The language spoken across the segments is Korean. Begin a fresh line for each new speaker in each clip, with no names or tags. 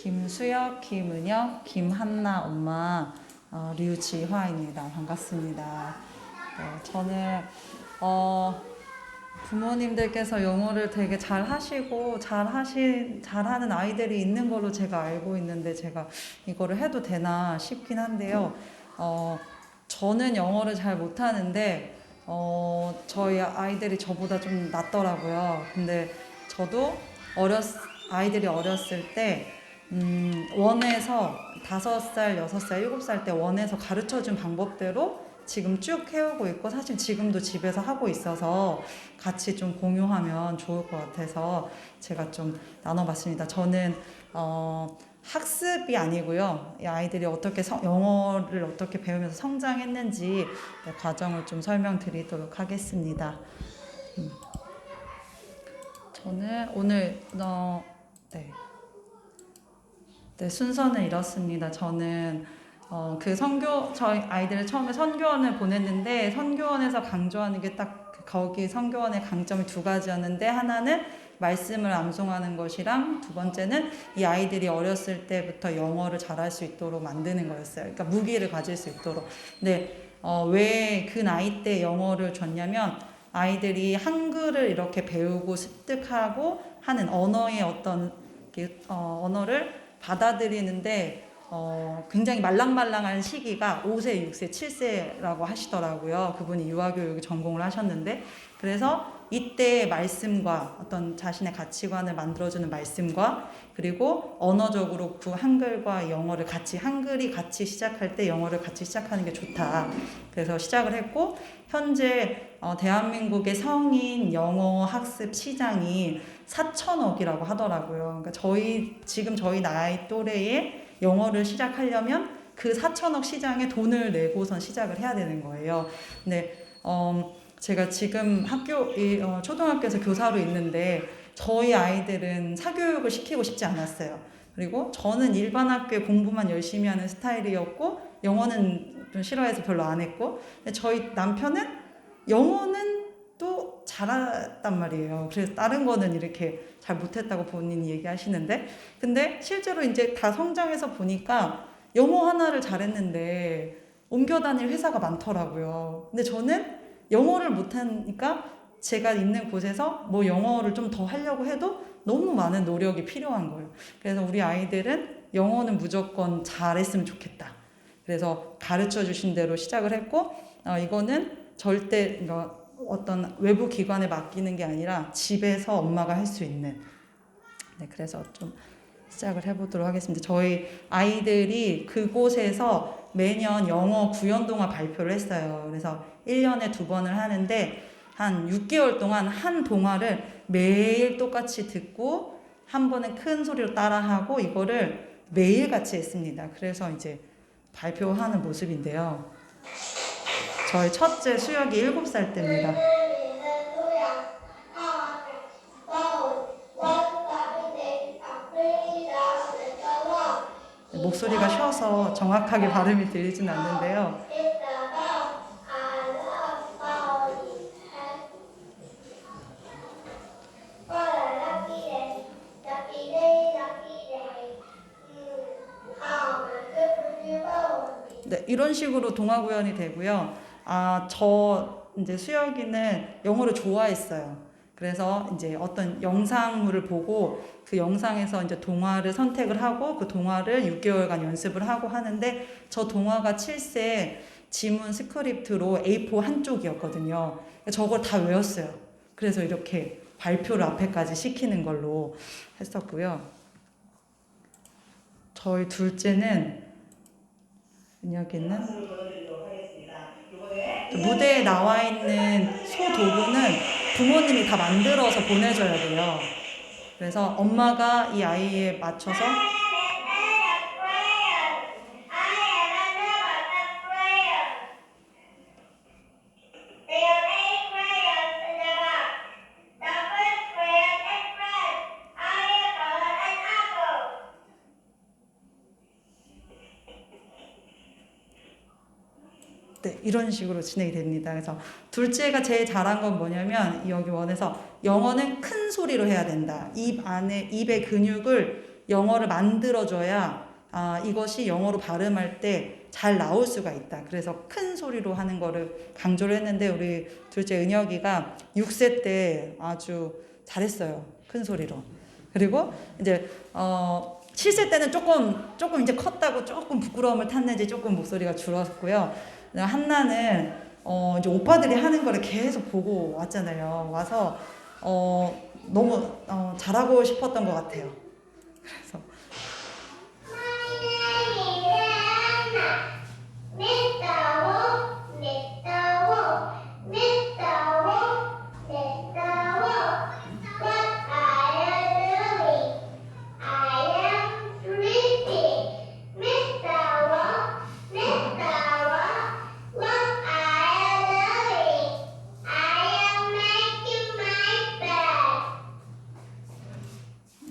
김수혁, 김은혁, 김한나 엄마 류지화입니다. 반갑습니다. 저는 부모님들께서 영어를 되게 잘 하시고 잘하는 아이들이 있는 걸로 제가 알고 있는데 제가 이거를 해도 되나 싶긴 한데요. 저는 영어를 잘 못하는데 저희 아이들이 저보다 좀 낫더라고요. 근데 저도 아이들이 어렸을 때 원에서 5살, 6살, 7살 때 원에서 가르쳐준 방법대로 지금 쭉 해오고 있고, 사실 지금도 집에서 하고 있어서 같이 좀 공유하면 좋을 것 같아서 제가 좀 나눠봤습니다. 저는 학습이 아니고요. 이 아이들이 어떻게 영어를 어떻게 배우면서 성장했는지 과정을 좀 설명드리도록 하겠습니다. 저는 오늘 순서는 이렇습니다. 저는 저희 아이들을 처음에 선교원을 보냈는데, 선교원에서 강조하는 게 딱 거기 선교원의 강점이 2가지였는데, 하나는 말씀을 암송하는 것이랑, 2번째는 이 아이들이 어렸을 때부터 영어를 잘할 수 있도록 만드는 거였어요. 그러니까 무기를 가질 수 있도록. 근데 왜 그 나이 때 영어를 줬냐면, 아이들이 한글을 이렇게 배우고 습득하고 하는 언어의 언어를 받아들이는데 굉장히 말랑말랑한 시기가 5세, 6세, 7세라고 하시더라고요. 그분이 유아교육 전공을 하셨는데, 그래서 이때 말씀과 어떤 자신의 가치관을 만들어주는 말씀과, 그리고 언어적으로 그 한글과 영어를 한글이 같이 시작할 때 영어를 같이 시작하는 게 좋다. 그래서 시작을 했고, 현재 대한민국의 성인 영어 학습 시장이 4천억이라고 하더라고요. 그러니까 지금 저희 나이 또래에 영어를 시작하려면 그 4천억 시장에 돈을 내고선 시작을 해야 되는 거예요. 근데 제가 지금 초등학교에서 교사로 있는데, 저희 아이들은 사교육을 시키고 싶지 않았어요. 그리고 저는 일반 학교에 공부만 열심히 하는 스타일이었고, 영어는 좀 싫어해서 별로 안 했고, 근데 저희 남편은 영어는 또 잘했단 말이에요. 그래서 다른 거는 이렇게 잘 못했다고 본인이 얘기하시는데, 근데 실제로 이제 다 성장해서 보니까 영어 하나를 잘했는데 옮겨 다닐 회사가 많더라고요. 근데 저는 영어를 못하니까 제가 있는 곳에서 뭐 영어를 좀 더 하려고 해도 너무 많은 노력이 필요한 거예요. 그래서 우리 아이들은 영어는 무조건 잘했으면 좋겠다. 그래서 가르쳐 주신 대로 시작을 했고, 이거는 절대 어떤 외부 기관에 맡기는 게 아니라 집에서 엄마가 할 수 있는. 그래서 좀 시작을 해보도록 하겠습니다. 저희 아이들이 그곳에서 매년 영어 구연동화 발표를 했어요. 그래서 1년에 2번을 하는데, 한 6개월 동안 한 동화를 매일 똑같이 듣고, 한 번은 큰 소리로 따라하고, 이거를 매일 같이 했습니다. 그래서 이제 발표하는 모습인데요. 저희 첫째 수혁이 7살 때입니다. 목소리가 쉬어서 정확하게 발음이 들리진 않는데요. 네, 이런 식으로 동화 구연이 되고요. 이제 수혁이는 영어를 좋아했어요. 그래서 이제 어떤 영상물을 보고 그 영상에서 이제 동화를 선택을 하고 그 동화를 6개월간 연습을 하고 하는데, 저 동화가 7세 지문 스크립트로 A4 한쪽이었거든요. 저걸 다 외웠어요. 그래서 이렇게 발표를 앞에까지 시키는 걸로 했었고요. 저희 둘째는 은혁이는 무대에 나와 있는 소도구는 부모님이 다 만들어서 보내줘야 돼요. 그래서 엄마가 이 아이에 맞춰서 이런 식으로 진행이 됩니다. 그래서 둘째가 제일 잘한 건 뭐냐면, 여기 원에서 영어는 큰 소리로 해야 된다. 입의 근육을 영어를 만들어줘야 이것이 영어로 발음할 때 잘 나올 수가 있다. 그래서 큰 소리로 하는 거를 강조를 했는데 우리 둘째 은혁이가 6세 때 아주 잘했어요. 큰 소리로. 그리고 이제 7세 때는 조금 이제 컸다고 조금 부끄러움을 탔는지 조금 목소리가 줄었고요. 한나는 이제 오빠들이 하는 거를 계속 보고 왔잖아요. 와서 너무 잘하고 싶었던 것 같아요. 그래서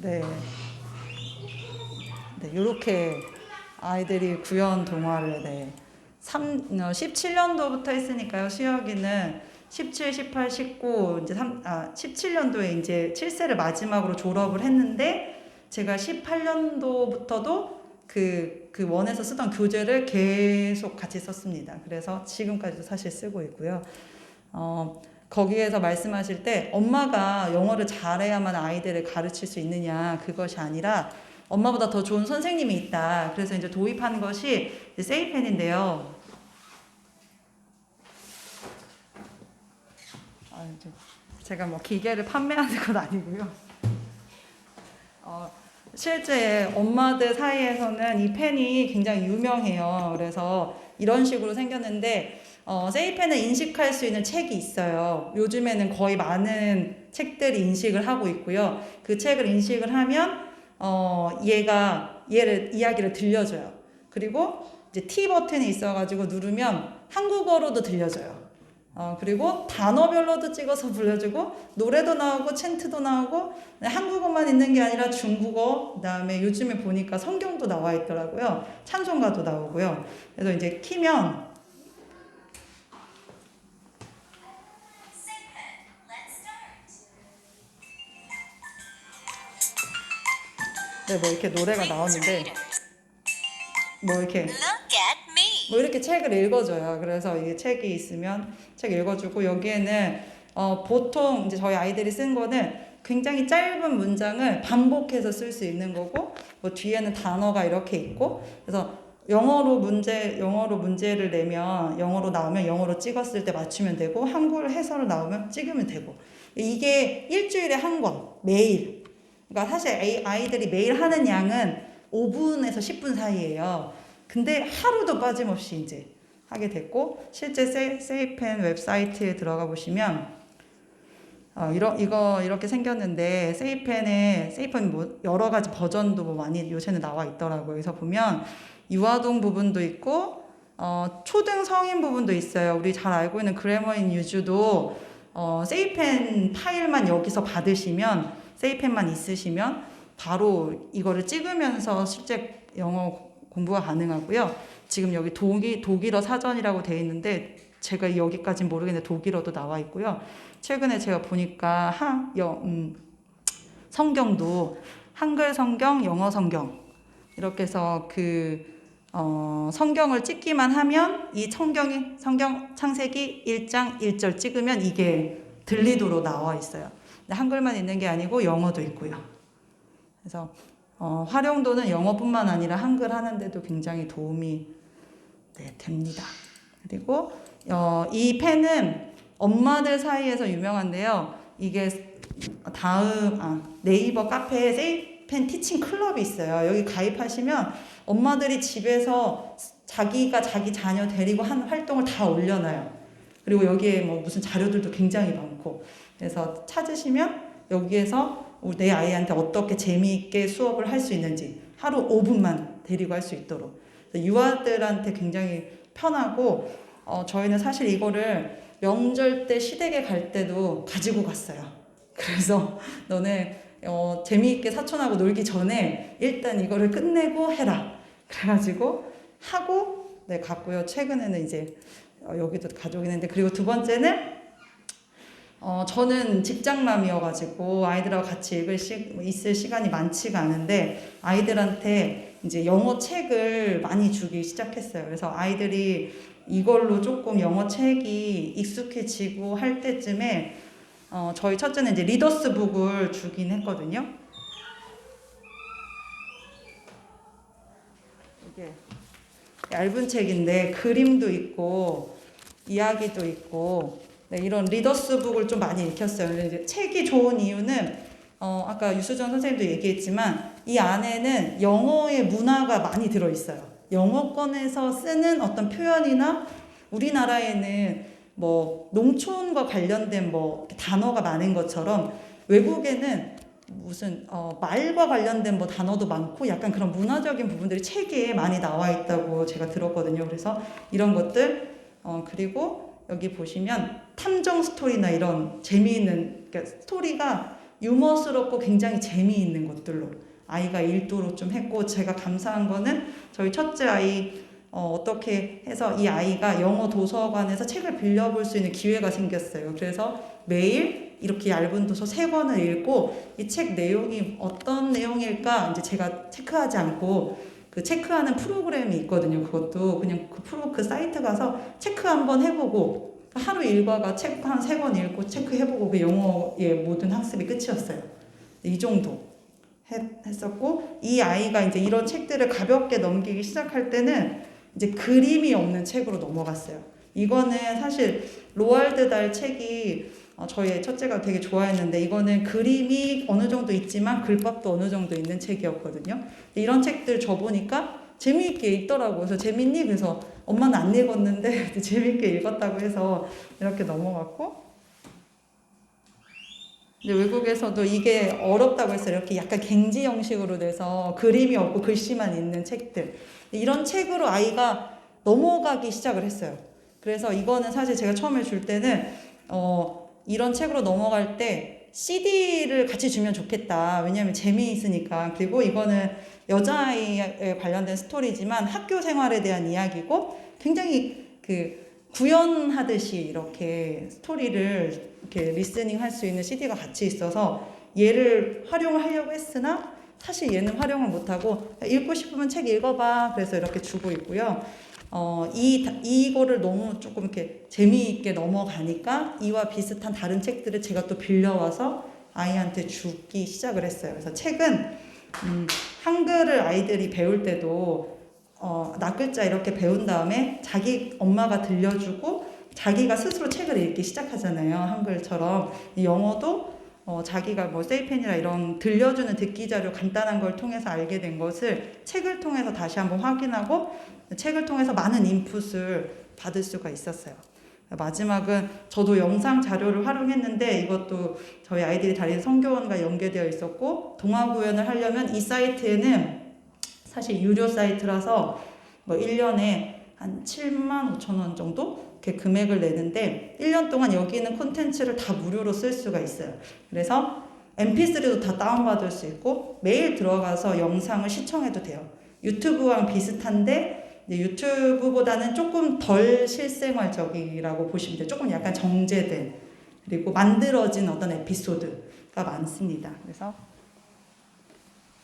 네, 이렇게 아이들이 구연 동화를 17년도부터 했으니까요. 수혁이는 17, 18, 19 이제 17년도에 이제 7세를 마지막으로 졸업을 했는데 제가 18년도부터도 그 원에서 쓰던 교재를 계속 같이 썼습니다. 그래서 지금까지도 사실 쓰고 있고요. 거기에서 말씀하실 때 엄마가 영어를 잘해야만 아이들을 가르칠 수 있느냐 그것이 아니라 엄마보다 더 좋은 선생님이 있다. 그래서 이제 도입한 것이 세이펜인데요. 제가 뭐 기계를 판매하는 건 아니고요. 실제 엄마들 사이에서는 이 펜이 굉장히 유명해요. 그래서 이런 식으로 생겼는데 세이펜을 인식할 수 있는 책이 있어요. 요즘에는 거의 많은 책들이 인식을 하고 있고요. 그 책을 인식을 하면 얘를 이야기를 들려줘요. 그리고 이제 T 버튼이 있어가지고 누르면 한국어로도 들려줘요. 그리고 단어별로도 찍어서 불러주고 노래도 나오고 챈트도 나오고 한국어만 있는 게 아니라 중국어 그다음에 요즘에 보니까 성경도 나와 있더라고요. 찬송가도 나오고요. 그래서 이제 키면 뭐 이렇게 노래가 나오는데 뭐 이렇게 책을 읽어줘요. 그래서 이게 책이 있으면 책 읽어주고 여기에는 보통 이제 저희 아이들이 쓴 거는 굉장히 짧은 문장을 반복해서 쓸 수 있는 거고 뭐 뒤에는 단어가 이렇게 있고 그래서 영어로 문제를 내면 영어로 나오면 영어로 찍었을 때 맞추면 되고 한글 해설을 나오면 찍으면 되고 이게 일주일에 한 권 매일 그러니까 사실 아이들이 매일 하는 양은 5분에서 10분 사이예요. 근데 하루도 빠짐없이 이제 하게 됐고 실제 세이펜 웹사이트에 들어가 보시면 이렇게 생겼는데 세이펜 뭐 여러 가지 버전도 뭐 많이 요새는 나와 있더라고요. 여기서 보면 유아동 부분도 있고 초등 성인 부분도 있어요. 우리 잘 알고 있는 그래머인 유즈도 세이펜 파일만 여기서 받으시면 세이펜만 있으시면 바로 이거를 찍으면서 실제 영어 공부가 가능하고요. 지금 여기 독일어 사전이라고 되어 있는데 제가 여기까지는 모르겠는데 독일어도 나와 있고요. 최근에 제가 보니까 성경도 한글 성경, 영어 성경 이렇게 해서 성경을 찍기만 하면 이 성경 창세기 1장 1절 찍으면 이게 들리도록 나와 있어요. 근데 한글만 있는 게 아니고 영어도 있고요. 그래서 활용도는 영어뿐만 아니라 한글 하는데도 굉장히 도움이 됩니다. 그리고 이 펜은 엄마들 사이에서 유명한데요. 이게 네이버 카페에 세이펜 티칭 클럽이 있어요. 여기 가입하시면 엄마들이 집에서 자기가 자기 자녀 데리고 한 활동을 다 올려놔요. 그리고 여기에 뭐 무슨 자료들도 굉장히 많고 그래서 찾으시면 여기에서 내 아이한테 어떻게 재미있게 수업을 할 수 있는지 하루 5분만 데리고 할 수 있도록 유아들한테 굉장히 편하고 저희는 사실 이거를 명절 때 시댁에 갈 때도 가지고 갔어요. 그래서 너네 재미있게 사촌하고 놀기 전에 일단 이거를 끝내고 해라. 그래가지고 하고 갔고요. 최근에는 이제 여기도 가져오긴 했는데 그리고 두 번째는 저는 직장맘이어가지고 아이들하고 같이 있을 시간이 많지가 않은데 아이들한테 이제 영어 책을 많이 주기 시작했어요. 그래서 아이들이 이걸로 조금 영어 책이 익숙해지고 할 때쯤에 저희 첫째는 이제 리더스 북을 주긴 했거든요. 이게 얇은 책인데 그림도 있고 이야기도 있고 네, 이런 리더스 북을 좀 많이 읽혔어요. 이제 책이 좋은 이유는 아까 유수정 선생님도 얘기했지만 이 안에는 영어의 문화가 많이 들어있어요. 영어권에서 쓰는 어떤 표현이나 우리나라에는 뭐 농촌과 관련된 뭐 단어가 많은 것처럼 외국에는 무슨 말과 관련된 뭐 단어도 많고 약간 그런 문화적인 부분들이 책에 많이 나와 있다고 제가 들었거든요. 그래서 이런 것들 그리고 여기 보시면 탐정 스토리나 이런 재미있는 그러니까 스토리가 유머스럽고 굉장히 재미있는 것들로 아이가 읽도록 좀 했고 제가 감사한 거는 저희 첫째 아이 어떻게 해서 이 아이가 영어 도서관에서 책을 빌려볼 수 있는 기회가 생겼어요. 그래서 매일 이렇게 얇은 도서 3권을 읽고 이 책 내용이 어떤 내용일까 이제 제가 체크하지 않고 그 체크하는 프로그램이 있거든요. 그것도 그냥 그 사이트 가서 체크 한번 해보고 하루 일과가 책 한 3권 읽고 체크해보고 그 영어의 모든 학습이 끝이었어요. 이 정도 했었고 이 아이가 이제 이런 책들을 가볍게 넘기기 시작할 때는 이제 그림이 없는 책으로 넘어갔어요. 이거는 사실 로알드 달 책이 저희 첫째가 되게 좋아했는데 이거는 그림이 어느 정도 있지만 글밥도 어느 정도 있는 책이었거든요. 이런 책들 줘보니까 재미있게 읽더라고요. 그래서 재밌니? 그래서 엄마는 안 읽었는데 재미있게 읽었다고 해서 이렇게 넘어갔고 이제 외국에서도 이게 어렵다고 했어요. 이렇게 약간 갱지 형식으로 돼서 그림이 없고 글씨만 있는 책들. 이런 책으로 아이가 넘어가기 시작을 했어요. 그래서 이거는 사실 제가 처음에 줄 때는 이런 책으로 넘어갈 때 CD를 같이 주면 좋겠다. 왜냐하면 재미있으니까. 그리고 이거는 여자아이에 관련된 스토리지만 학교 생활에 대한 이야기고 굉장히 구연하듯이 이렇게 스토리를 이렇게 리스닝 할 수 있는 CD가 같이 있어서 얘를 활용하려고 했으나 사실 얘는 활용을 못하고 읽고 싶으면 책 읽어봐. 그래서 이렇게 주고 있고요. 이거를 너무 조금 이렇게 재미있게 넘어가니까 이와 비슷한 다른 책들을 제가 또 빌려와서 아이한테 주기 시작을 했어요. 그래서 책은 한글을 아이들이 배울 때도 낱글자 이렇게 배운 다음에 자기 엄마가 들려주고 자기가 스스로 책을 읽기 시작하잖아요. 한글처럼. 영어도 자기가 뭐 세이펜이나 이런 들려주는 듣기 자료 간단한 걸 통해서 알게 된 것을 책을 통해서 다시 한번 확인하고 책을 통해서 많은 인풋을 받을 수가 있었어요. 마지막은 저도 영상 자료를 활용했는데 이것도 저희 아이들이 다니는 성교원과 연계되어 있었고 동화 구연을 하려면 이 사이트에는 사실 유료 사이트라서 뭐 1년에 한 75,000원 정도 이렇게 금액을 내는데 1년 동안 여기 있는 콘텐츠를 다 무료로 쓸 수가 있어요. 그래서 mp3도 다 다운받을 수 있고 매일 들어가서 영상을 시청해도 돼요. 유튜브랑 비슷한데 유튜브보다는 조금 덜 실생활적이라고 보시면 돼요. 조금 약간 정제된 그리고 만들어진 어떤 에피소드가 많습니다. 그래서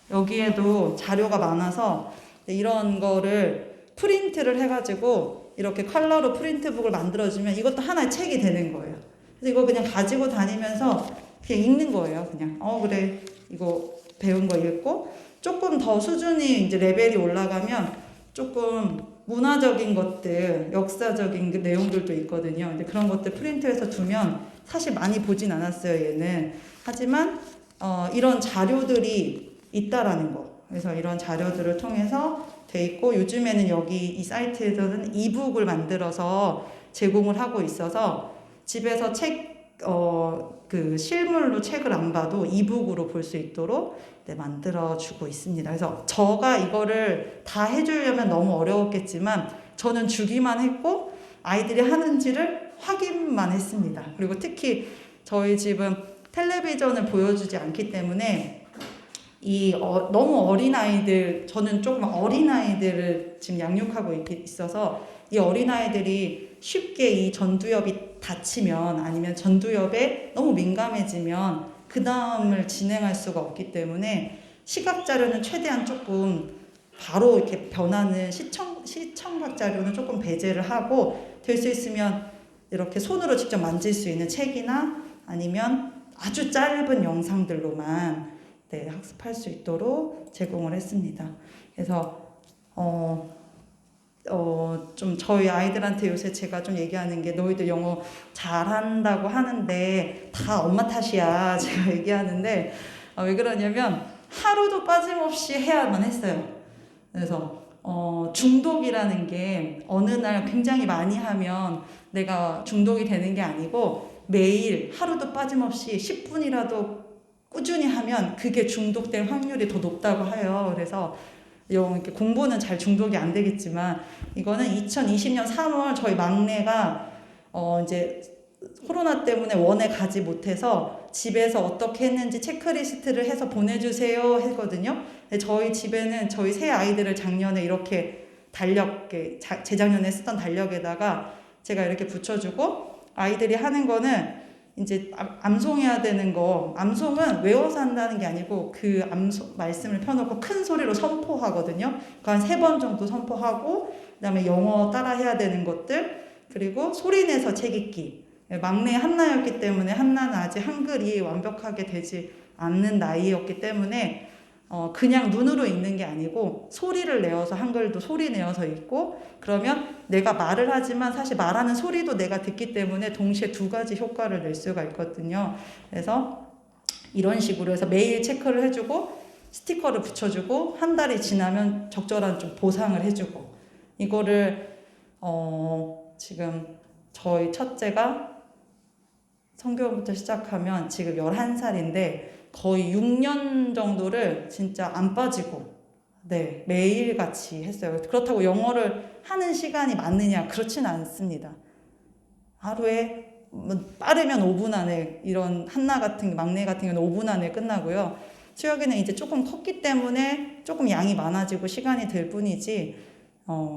여기에도 자료가 많아서 이런 거를 프린트를 해가지고 이렇게 컬러로 프린트북을 만들어주면 이것도 하나의 책이 되는 거예요. 그래서 이거 그냥 가지고 다니면서 그냥 읽는 거예요. 그냥 그래 이거 배운 거 읽고 조금 더 수준이 이제 레벨이 올라가면 조금 문화적인 것들, 역사적인 그 내용들도 있거든요. 근데 그런 것들 프린트해서 두면 사실 많이 보진 않았어요, 얘는. 하지만 이런 자료들이 있다라는 거. 그래서 이런 자료들을 통해서 돼 있고 요즘에는 여기 이 사이트에서는 이북을 만들어서 제공을 하고 있어서 집에서 그 실물로 책을 안 봐도 이북으로 볼 수 있도록 만들어주고 있습니다. 그래서 제가 이거를 다 해주려면 너무 어려웠겠지만 저는 주기만 했고 아이들이 하는지를 확인만 했습니다. 그리고 특히 저희 집은 텔레비전을 보여주지 않기 때문에 너무 어린아이들, 저는 조금 어린아이들을 지금 양육하고 있어서 이 어린아이들이 쉽게 이 전두엽이 다치면 아니면 전두엽에 너무 민감해지면 그 다음을 진행할 수가 없기 때문에 시각 자료는 최대한 조금 바로 이렇게 변하는 시청각 자료는 조금 배제를 하고 될 수 있으면 이렇게 손으로 직접 만질 수 있는 책이나 아니면 아주 짧은 영상들로만 학습할 수 있도록 제공을 했습니다. 그래서 좀 저희 아이들한테 요새 제가 좀 얘기하는 게 너희들 영어 잘한다고 하는데 다 엄마 탓이야 제가 얘기하는데 왜 그러냐면 하루도 빠짐없이 해야만 했어요. 그래서 중독이라는 게 어느 날 굉장히 많이 하면 내가 중독이 되는 게 아니고 매일 하루도 빠짐없이 10분이라도 꾸준히 하면 그게 중독될 확률이 더 높다고 해요. 그래서 이렇게 공부는 잘 중독이 안 되겠지만 이거는 2020년 3월 저희 막내가 이제 코로나 때문에 원에 가지 못해서 집에서 어떻게 했는지 체크리스트를 해서 보내주세요 했거든요. 저희 집에는 저희 세 아이들을 작년에 이렇게 재작년에 쓰던 달력에다가 제가 이렇게 붙여주고 아이들이 하는 거는 이제 암송해야 되는 거, 암송은 외워서 한다는 게 아니고 그 말씀을 펴놓고 큰 소리로 선포하거든요. 그 한 3번 정도 선포하고 그다음에 영어 따라 해야 되는 것들 그리고 소리내서 책 읽기. 막내 한나였기 때문에 한나는 아직 한글이 완벽하게 되지 않는 나이였기 때문에 그냥 눈으로 읽는 게 아니고 소리를 내어서 한글도 소리 내어서 읽고 그러면 내가 말을 하지만 사실 말하는 소리도 내가 듣기 때문에 동시에 2가지 효과를 낼 수가 있거든요. 그래서 이런 식으로 해서 매일 체크를 해주고 스티커를 붙여주고 한 달이 지나면 적절한 좀 보상을 해주고 이거를 지금 저희 첫째가 성교부터 시작하면 지금 11살인데 거의 6년 정도를 진짜 안 빠지고 매일같이 했어요. 그렇다고 영어를 하는 시간이 많느냐 그렇진 않습니다. 하루에 빠르면 5분 안에 이런 막내 같은 경우는 5분 안에 끝나고요. 수혁이는 이제 조금 컸기 때문에 조금 양이 많아지고 시간이 들 뿐이지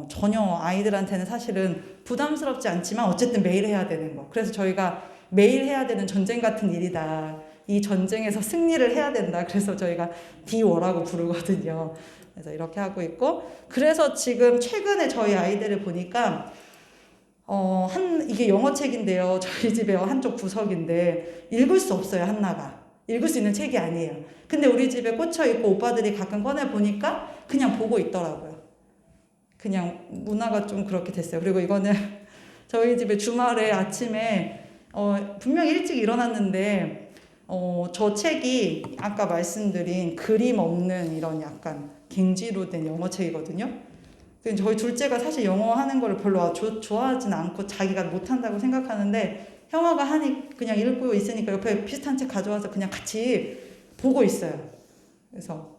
전혀 아이들한테는 사실은 부담스럽지 않지만 어쨌든 매일 해야 되는 거. 그래서 저희가 매일 해야 되는 전쟁 같은 일이다. 이 전쟁에서 승리를 해야 된다. 그래서 저희가 디워라고 부르거든요. 그래서 이렇게 하고 있고 그래서 지금 최근에 저희 아이들을 보니까 이게 영어책인데요. 저희 집에 한쪽 구석인데 읽을 수 없어요. 한나가. 읽을 수 있는 책이 아니에요. 근데 우리 집에 꽂혀 있고 오빠들이 가끔 꺼내 보니까 그냥 보고 있더라고요. 그냥 문화가 좀 그렇게 됐어요. 그리고 이거는 저희 집에 주말에 아침에 분명히 일찍 일어났는데 저 책이 아까 말씀드린 그림 없는 이런 약간 갱지로 된 영어책이거든요. 저희 둘째가 사실 영어 하는 걸 별로 좋아하진 않고 자기가 못한다고 생각하는데 형아가 그냥 읽고 있으니까 옆에 비슷한 책 가져와서 그냥 같이 보고 있어요. 그래서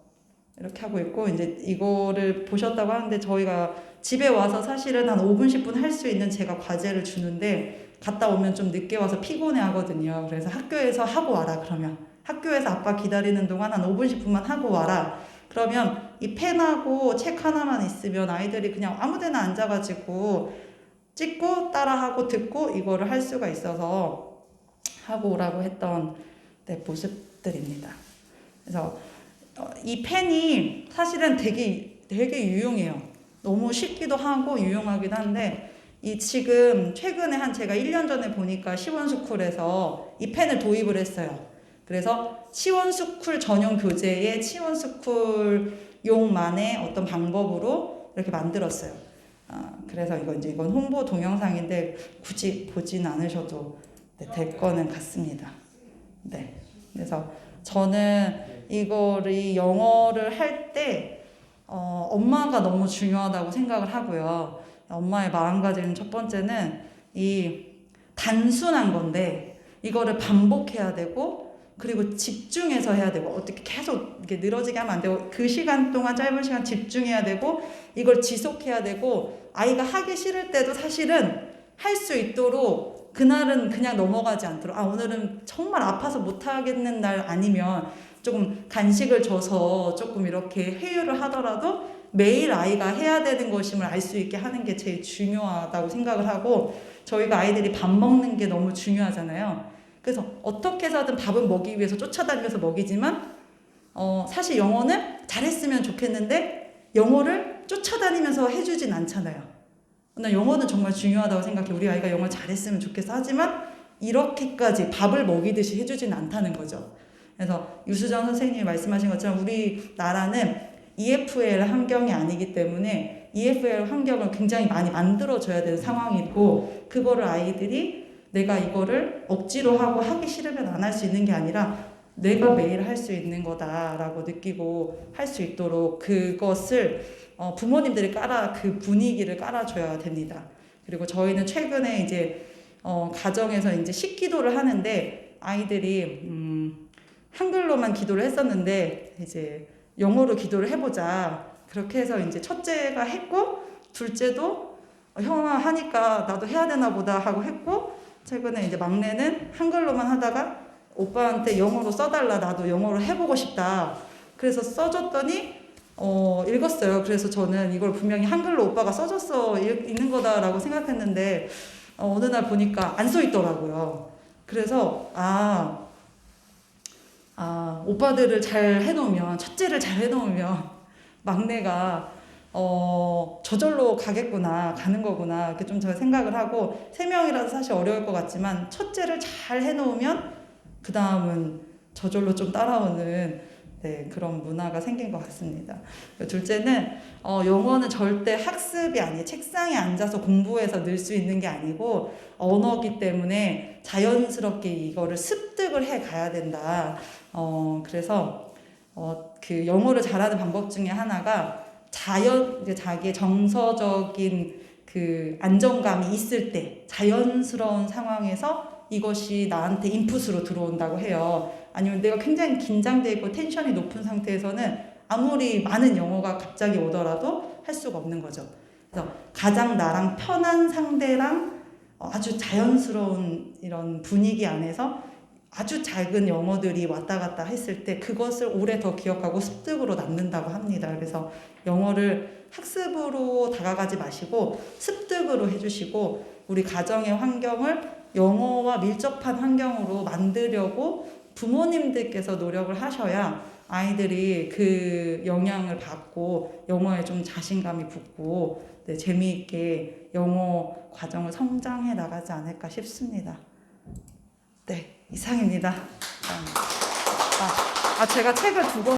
이렇게 하고 있고 이제 이거를 보셨다고 하는데 저희가 집에 와서 사실은 한 5분 10분 할 수 있는 제가 과제를 주는데 갔다 오면 좀 늦게 와서 피곤해 하거든요. 그래서 학교에서 하고 와라 그러면 학교에서 아빠 기다리는 동안 한 5분 10분만 하고 와라 그러면 이 펜하고 책 하나만 있으면 아이들이 그냥 아무데나 앉아가지고 찍고 따라하고 듣고 이거를 할 수가 있어서 하고 오라고 했던 모습들입니다. 그래서 이 펜이 사실은 되게 유용해요. 너무 쉽기도 하고 유용하기도 한데 지금 최근에 제가 1년 전에 보니까 시원스쿨에서 이 펜을 도입을 했어요. 그래서 시원스쿨 전용 교재에 시원스쿨용만의 어떤 방법으로 이렇게 만들었어요. 그래서 이건 홍보 동영상인데 굳이 보진 않으셔도 될 거는 같습니다. 그래서 저는 이거를 영어를 할 때 엄마가 너무 중요하다고 생각을 하고요. 엄마의 마음가짐 첫 번째는 이 단순한 건데 이거를 반복해야 되고 그리고 집중해서 해야 되고 어떻게 계속 이렇게 늘어지게 하면 안 되고 그 시간 동안 짧은 시간 집중해야 되고 이걸 지속해야 되고 아이가 하기 싫을 때도 사실은 할 수 있도록 그날은 그냥 넘어가지 않도록 오늘은 정말 아파서 못하겠는 날 아니면 조금 간식을 줘서 조금 이렇게 회유를 하더라도 매일 아이가 해야 되는 것임을 알 수 있게 하는 게 제일 중요하다고 생각을 하고, 저희가 아이들이 밥 먹는 게 너무 중요하잖아요. 그래서 어떻게 해서든 밥은 먹이기 위해서 쫓아다니면서 먹이지만 사실 영어는 잘했으면 좋겠는데 영어를 쫓아다니면서 해주진 않잖아요. 나 영어는 정말 중요하다고 생각해. 우리 아이가 영어 잘했으면 좋겠어. 하지만 이렇게까지 밥을 먹이듯이 해주진 않다는 거죠. 그래서 유수정 선생님이 말씀하신 것처럼 우리나라는 EFL 환경이 아니기 때문에 EFL 환경을 굉장히 많이 만들어줘야 되는 상황이고, 그거를 아이들이 내가 이거를 억지로 하고 하기 싫으면 안 할 수 있는 게 아니라 내가 매일 할 수 있는 거다라고 느끼고 할 수 있도록 그것을 부모님들이 그 분위기를 깔아줘야 됩니다. 그리고 저희는 최근에 이제 가정에서 이제 식기도를 하는데, 아이들이 한글로만 기도를 했었는데 이제 영어로 기도를 해보자. 그렇게 해서 이제 첫째가 했고, 둘째도 형아 하니까 나도 해야 되나 보다 하고 했고, 최근에 이제 막내는 한글로만 하다가 오빠한테 영어로 써달라, 나도 영어로 해보고 싶다. 그래서 써줬더니 읽었어요. 그래서 저는 이걸 분명히 한글로 오빠가 써줬어 읽는 거다라고 생각했는데 어느 날 보니까 안 써 있더라고요. 그래서 오빠들을 잘 해놓으면, 첫째를 잘 해놓으면 막내가 저절로 가는 거구나 이렇게 좀 제가 생각을 하고, 3명이라도 사실 어려울 것 같지만 첫째를 잘 해놓으면 그 다음은 저절로 좀 따라오는 그런 문화가 생긴 것 같습니다. 둘째는 영어는 절대 학습이 아니에요. 책상에 앉아서 공부해서 늘 수 있는 게 아니고 언어기 때문에 자연스럽게 이거를 습득을 해 가야 된다. 그래서 그 영어를 잘하는 방법 중에 하나가 이제 자기의 정서적인 그 안정감이 있을 때 자연스러운 상황에서 이것이 나한테 인풋으로 들어온다고 해요. 아니면 내가 굉장히 긴장돼 있고 텐션이 높은 상태에서는 아무리 많은 영어가 갑자기 오더라도 할 수가 없는 거죠. 그래서 가장 나랑 편한 상대랑 아주 자연스러운 이런 분위기 안에서 아주 작은 영어들이 왔다 갔다 했을 때 그것을 오래 더 기억하고 습득으로 남는다고 합니다. 그래서 영어를 학습으로 다가가지 마시고 습득으로 해주시고, 우리 가정의 환경을 영어와 밀접한 환경으로 만들려고 부모님들께서 노력을 하셔야 아이들이 그 영향을 받고 영어에 좀 자신감이 붙고 재미있게 영어 과정을 성장해 나가지 않을까 싶습니다. 네, 이상입니다. 제가 책을 2권